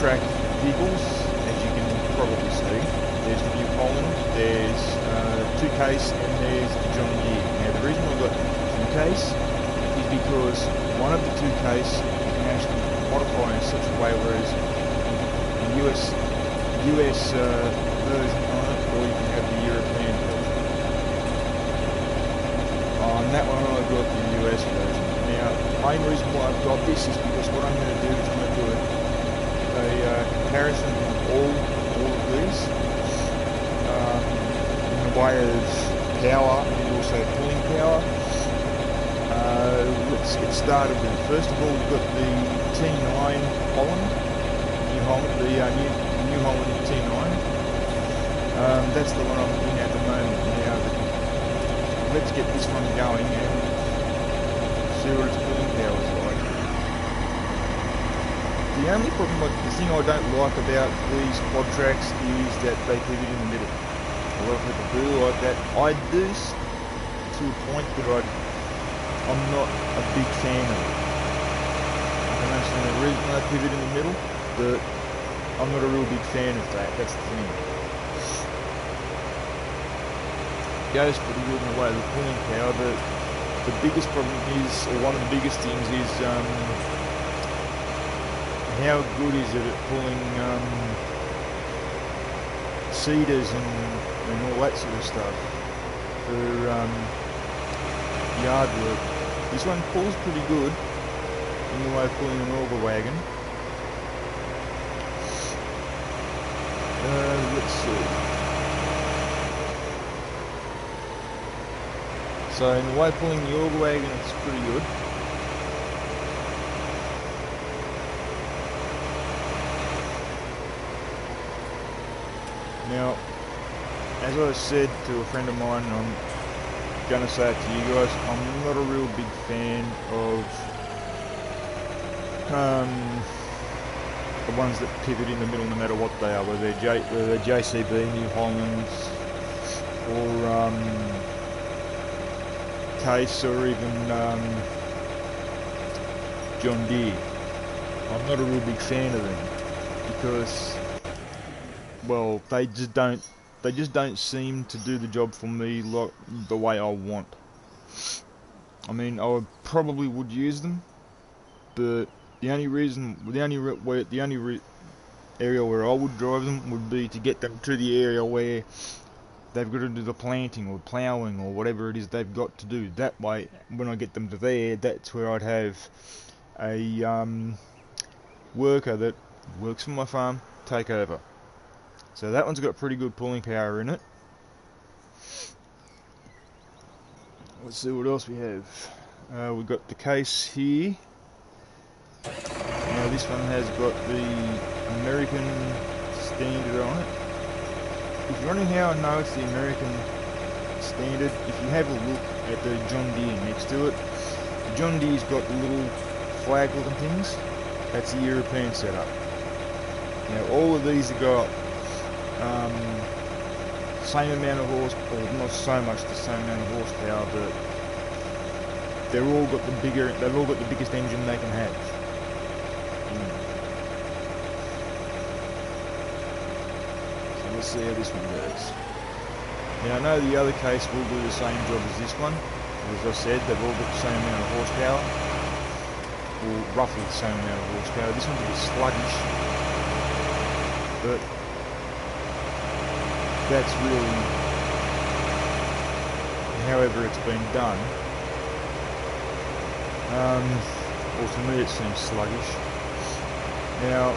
track vehicles, as you can probably see. There's the New Holland, there's 2Case, and there's the John Deere. Now the reason I've got 2Case is because one of the 2Case you can actually modify in such a way, whereas the US version on it, or you can have the European version. On that one I've got the US version. Now, the main reason why I've got this is because what I'm going to do is I'm going to do a comparison of all of these in the way of power and also pulling power. Let's get started with, first of all, we've got the T9 Holland, New Holland, the New Holland T9. That's the one I'm in at the moment. Now, let's get this one going and see what its pulling power is like. The only problem, the thing I don't like about these quad tracks is that they pivot in the middle. A lot of people do like that. I do to a point, but I'm not a big fan of it. I can understand the reason they pivot in the middle, but I'm not a real big fan of that. That's the thing. It goes pretty good in the way of the pulling power, but the biggest problem is, or one of the biggest things is, how good is it at pulling seeders and all that sort of stuff for yard work. This one pulls pretty good in the way of pulling an auger wagon. Let's see. So in the way of pulling the auger wagon, it's pretty good. Now, as I said to a friend of mine, I'm going to say it to you guys, I'm not a real big fan of the ones that pivot in the middle no matter what they are, whether they're JCB, New Hollands, or Case, or even John Deere. I'm not a real big fan of them because, well, they just don't seem to do the job for me like the way I want. I mean, I probably would use them, but the only area where I would drive them would be to get them to the area where they've got to do the planting or ploughing or whatever it is they've got to do. That way, when I get them to there, that's where I'd have a worker that works for my farm take over. So that one's got pretty good pulling power in it. Let's see what else we have. We've got the Case here. Now this one has got the American standard on it. If you're wondering how I know it's the American standard, if you have a look at the John Deere next to it, the John Deere's got the little flag looking things. That's the European setup. Now all of these have got same amount of horsepower, or not so much the same amount of horsepower, but they've all got the biggest engine they can have. So let's see how this one goes. Now I know the other Case will do the same job as this one. As I said, they've all got the same amount of horsepower, or roughly the same amount of horsepower. This one's a bit sluggish, but that's really however it's been done. Well, to me it seems sluggish. Now,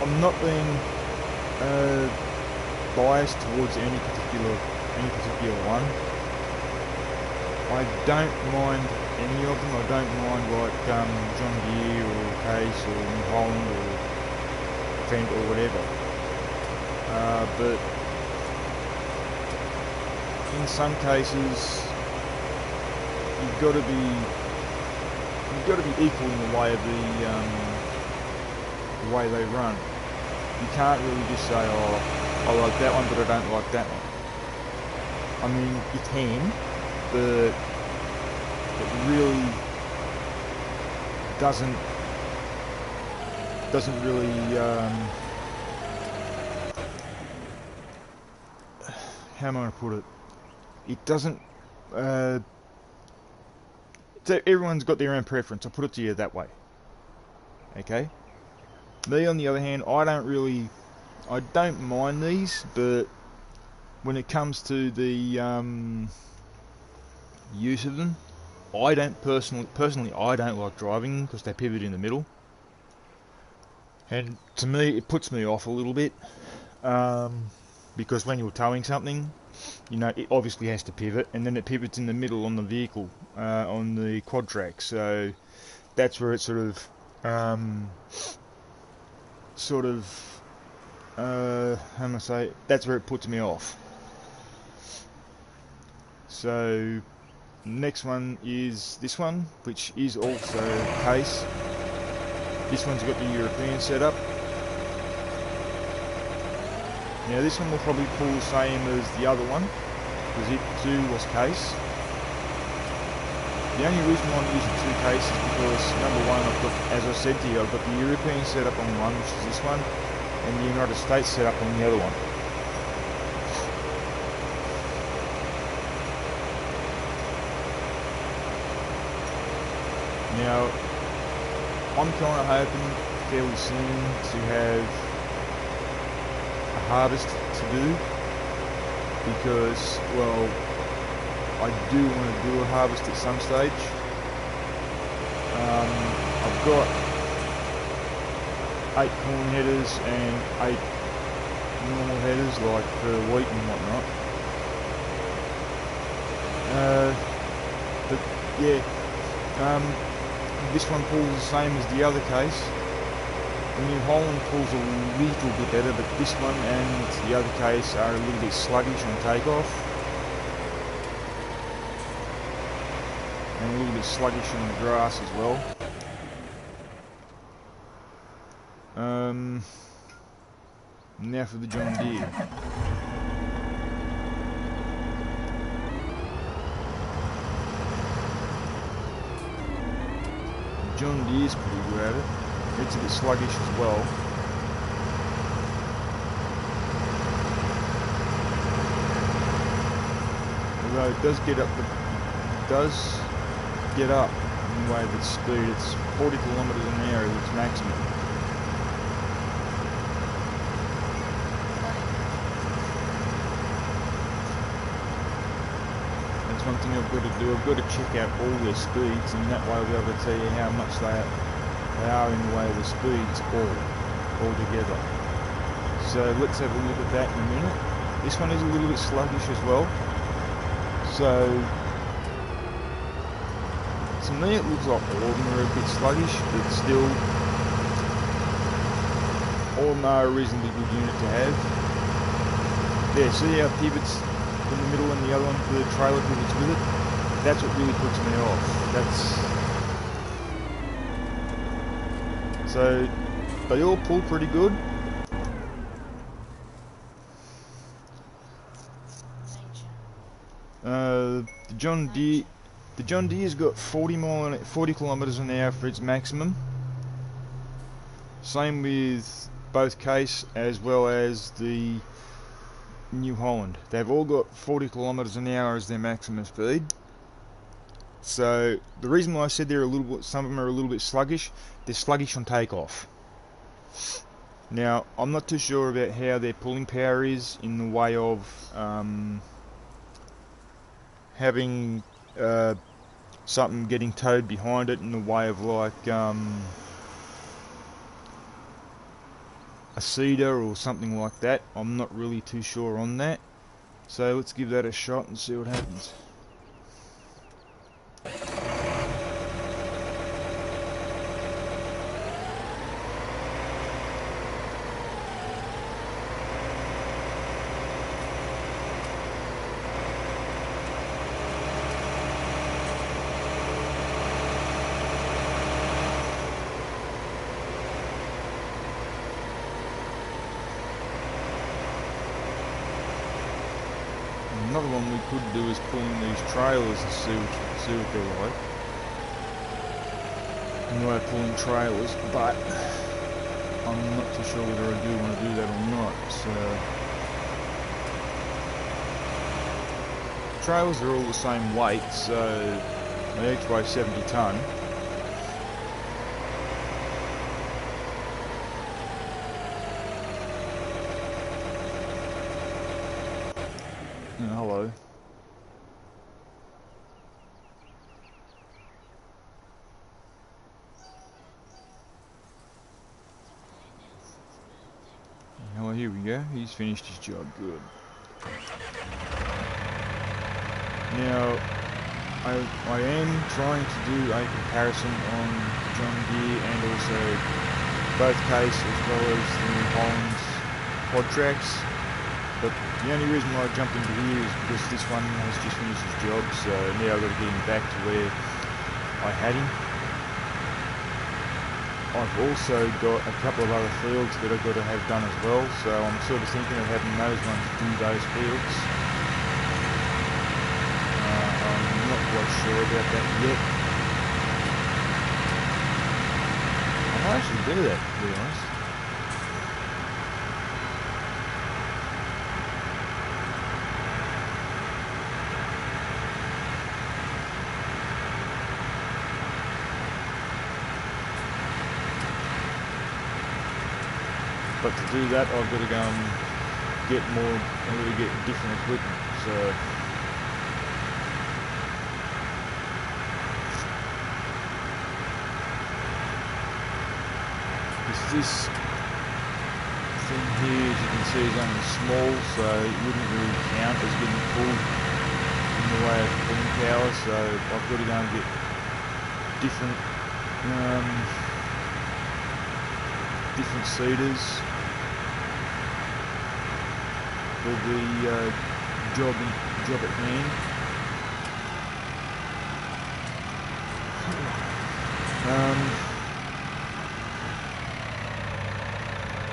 I'm not being biased towards any particular one. I don't mind any of them. I don't mind like John Deere or Case or New Holland or Fendt or whatever. But in some cases, you've got to be equal in the way of the way they run. You can't really just say, oh, I like that one, but I don't like that one. I mean, you can, but it really doesn't doesn't really how am I going to put it? It doesn't. So everyone's got their own preference. I'll put it to you that way. Okay. Me, on the other hand, I don't mind these, but when it comes to the use of them, I don't personally I don't like driving them because they pivot in the middle, and to me it puts me off a little bit, because when you're towing something, you know, it obviously has to pivot, and then it pivots in the middle on the vehicle, on the quad track. So that's where it how am I say? That's where it puts me off. So next one is this one, which is also case. This one's got the European setup. Now this one will probably pull the same as the other one, because it too was case. The only reason why I'm using two cases is because, number one, I've got, as I said to you, I've got the European setup on one, which is this one, and the United States setup on the other one. Now, I'm kind of hoping fairly soon to have a harvest to do, because, well, I do want to do a harvest at some stage. I've got 8 corn headers and 8 normal headers, like for wheat and whatnot. But yeah, this one pulls the same as the other case. The New Holland pulls a little bit better, but this one and the other case are a little bit sluggish on takeoff. And a little bit sluggish on the grass as well. Now for the John Deere. John Deere's pretty good at it. It's a bit sluggish as well. Although it does get up in the way of its speed. It's 40 kilometers an hour is its maximum. That's one thing I've got to do. I've got to check out all their speeds, and that way I'll be able to tell you how much they are in the way of the speeds all together. So let's have a look at that in a minute. This one is a little bit sluggish as well. So to me it looks like all of them are a bit sluggish, but still, all of them are a reasonably good unit to have. Yeah, see how it pivots in the middle and the other one, the trailer pivots with it? That's what really puts me off. So they all pull pretty good. The John Deere's got 40 kilometers an hour for its maximum. Same with both case as well as the New Holland. They've all got 40 kilometers an hour as their maximum speed. So the reason why I said they're a little bit, some of them are a little bit sluggish, they're sluggish on takeoff. Now I'm not too sure about how their pulling power is in the way of having something getting towed behind it in the way of like a cedar or something like that. I'm not really too sure on that. So let's give that a shot and see what happens. Another one we could do is pull in these trailers and see what they're like. In the way of pulling trailers, but I'm not too sure whether I do want to do that or not. So trails are all the same weight, so they each weigh 70 tonne. Hello. Well, here we go. He's finished his job. Good. Now, I am trying to do a comparison on John Deere and also both Case as well as the New Holland quad tracks. But the only reason why I jumped into here is because this one has just finished his job, so now I've got to get him back to where I had him. I've also got a couple of other fields that I've got to have done as well, so I'm sort of thinking of having those ones do those fields. I'm not quite sure about that yet. I might actually do that, to be honest. But to do that, I've got to go and get different equipment. So this thing here, as you can see, is only small, so it wouldn't really count as getting full in the way of pulling power. So I've got to go and get different seeders for the job at hand.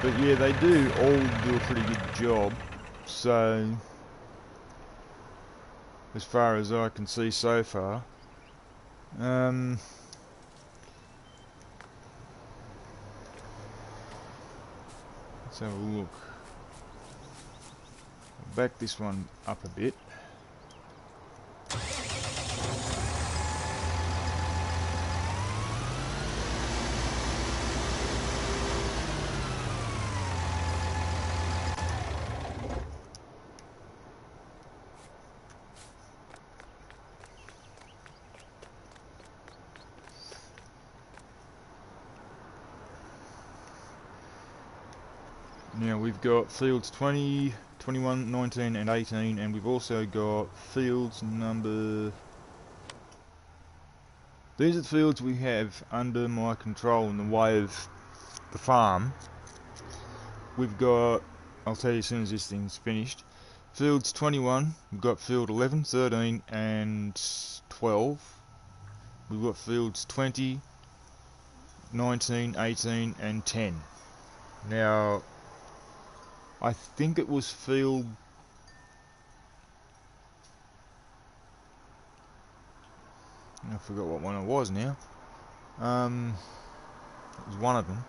But yeah, they do all do a pretty good job. So as far as I can see so far, let's have a look. I'll back this one up a bit. Now we've got fields 20, 21, 19 and 18, and we've also got fields number... These are the fields we have under my control in the way of the farm. We've got, I'll tell you as soon as this thing's finished, fields 21, we've got field 11, 13 and 12. We've got fields 20, 19, 18 and 10. Now, I think it was field... I forgot what one it was now. It was one of them.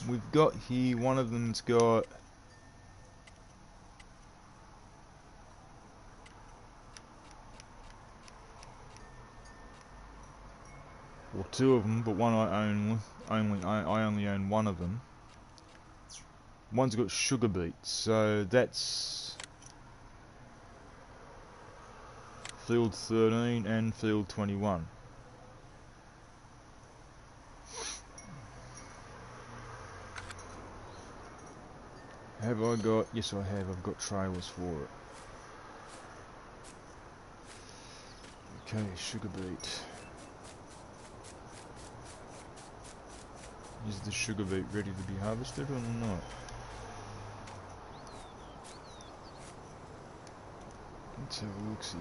We've got here, one of them's got... Well, two of them, but one I only own one of them. One's got sugar beets, so that's field 13 and field 21. Have I got... Yes, I have. I've got trailers for it. Okay, sugar beet. Is the sugar beet ready to be harvested or not? Let's have a look-see.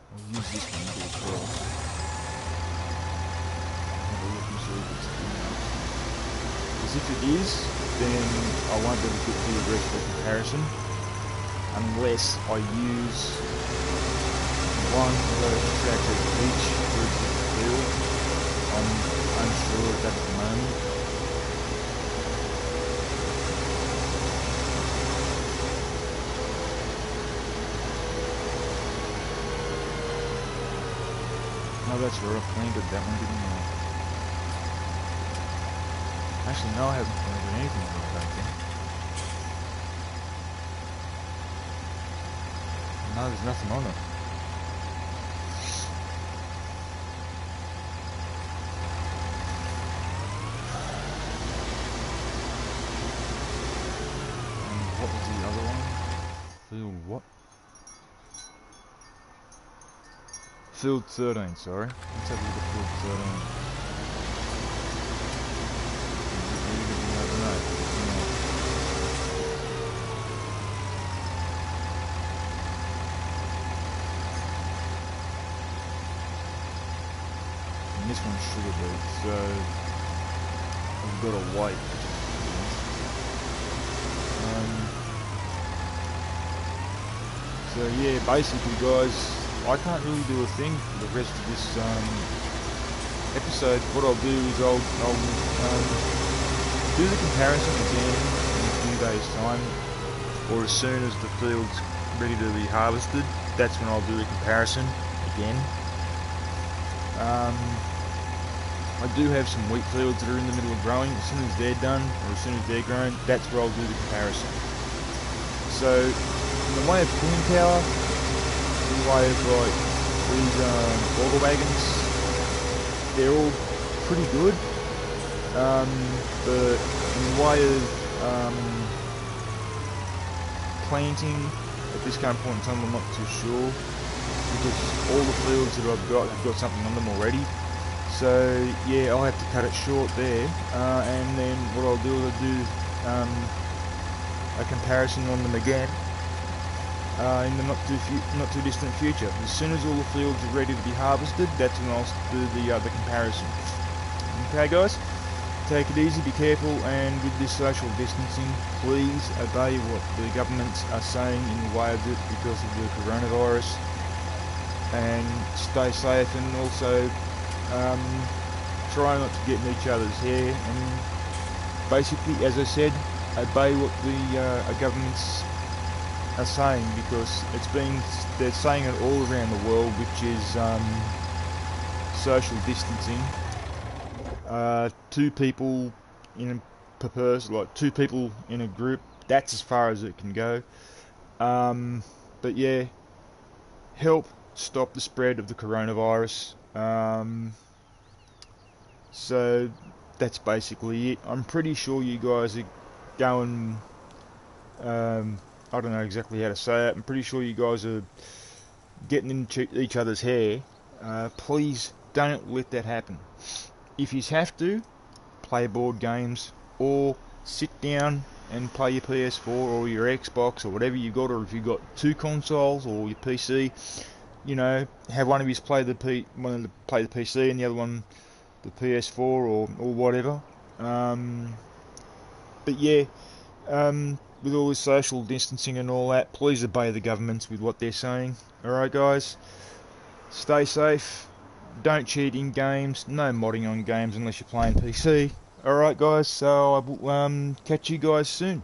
I'll use this one to go across. Have a look and see if it's enough. Because if it is, then I won't be able to do the rest of the comparison unless I use one of those tractors each for a different field. I'm unsure of that at the moment. Oh, that's right, I planted that one, didn't I? Actually, no, I haven't planted anything on it, I don't think. No, there's nothing on it. And what was the other one? Field what? Field 13, sorry. Let's have a look at Field 13. I don't know. And this one's sugar beet, so I've got to wait. So yeah, basically guys, I can't really do a thing for the rest of this episode. What I'll do is I'll do the comparison again in a few days time, or as soon as the field's ready to be harvested, that's when I'll do the comparison again. I do have some wheat fields that are in the middle of growing. As soon as they're done, or as soon as they're grown, that's where I'll do the comparison. So, in the way of cooling power, in the way of like these auger wagons, they're all pretty good. But in the way of planting, at this current point in time, I'm not too sure, because all the fields that I've got have got something on them already. So yeah, I'll have to cut it short there, and then what I'll do is I'll do a comparison on them again in the not too distant future. As soon as all the fields are ready to be harvested, that's when I'll do the comparison. Okay guys, take it easy, be careful, and with this social distancing, please obey what the governments are saying in the way of it because of the coronavirus, and stay safe, and also try not to get in each other's hair, and basically, as I said, obey what the governments are saying, because they're saying it all around the world, which is social distancing. 2 people per person, like 2 people in a group, that's as far as it can go. But yeah, help stop the spread of the coronavirus. So that's basically it. I'm pretty sure you guys are going, I don't know exactly how to say it, I'm pretty sure you guys are getting into each other's hair. Please don't let that happen. If you have to, play board games, or sit down and play your PS4 or your Xbox or whatever you got, or if you've got 2 consoles or your PC, you know, have one of you play the PC and the other one the PS4 or whatever. But yeah, with all this social distancing and all that, please obey the governments with what they're saying. Alright guys, stay safe, don't cheat in games, no modding on games unless you're playing PC. Alright guys, so I will catch you guys soon.